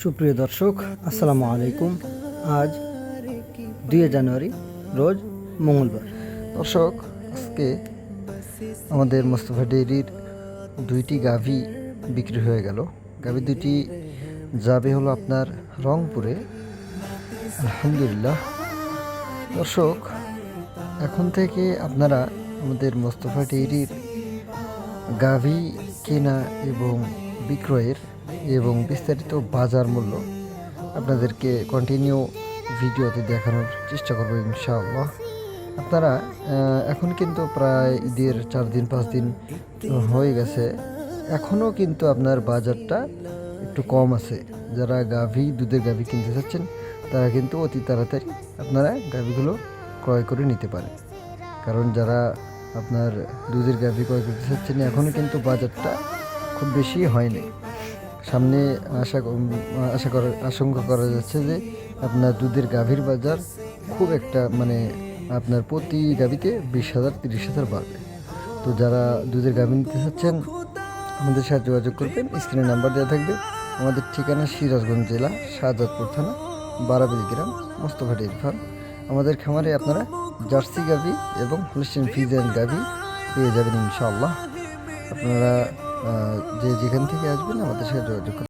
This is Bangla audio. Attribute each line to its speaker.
Speaker 1: সুপ্রিয় দর্শক, আসসালামু আলাইকুম। আজ 2 জানুয়ারি, রোজ মঙ্গলবার। দর্শক, আজকে আমাদের মোস্তফা ডেইরির 2টি গাভী বিক্রি হয়ে গেল। গাভী দুটি যাবে হলো আপনার রংপুরে। আলহামদুলিল্লাহ। দর্শক, এখন থেকে আপনারা আমাদের মোস্তফা ডেইরির গাভী কেনা এবং বিক্রয়ের এবং বিস্তারিত বাজার মূল্য আপনাদেরকে কন্টিনিউ ভিডিওতে দেখানোর চেষ্টা করবো ইনশাআল্লাহ। আপনারা এখন কিন্তু প্রায় ঈদের 4-5 দিন হয়ে গেছে, এখনও কিন্তু আপনার বাজারটা একটু কম আছে। যারা দুধের গাভী কিনতে চাচ্ছেন তারা কিন্তু অতি তাড়াতাড়ি আপনারা গাভীগুলো ক্রয় করে নিতে পারেন। কারণ যারা আপনার দুধের গাভী ক্রয় করতে চাচ্ছেন এখনও কিন্তু বাজারটা খুব বেশি হয়নি। সামনে আশঙ্কা করা যাচ্ছে যে আপনার দুধের গাভীর বাজার খুব একটা আপনার প্রতি গাভীতে 20,000-30,000 বাড়বে। তো যারা দুধের গাভী নিতে চাচ্ছেন আমাদের সাথে যোগাযোগ করবেন। স্ক্রিনে নাম্বার দেওয়া থাকবে। আমাদের ঠিকানা সিরাজগঞ্জ জেলা, শাহজাদপুর থানা, বারাবিল গ্রাম, মোস্তফা ডেইরি ফার্ম। আমাদের খামারে আপনারা জার্সি গাভী এবং হলস্টিন ফ্রিজিয়ান গাভী পেয়ে যাবেন ইনশাআল্লাহ। আপনারা যেখান থেকে আসবেন আমাদের সাথে যোগাযোগ করবেন।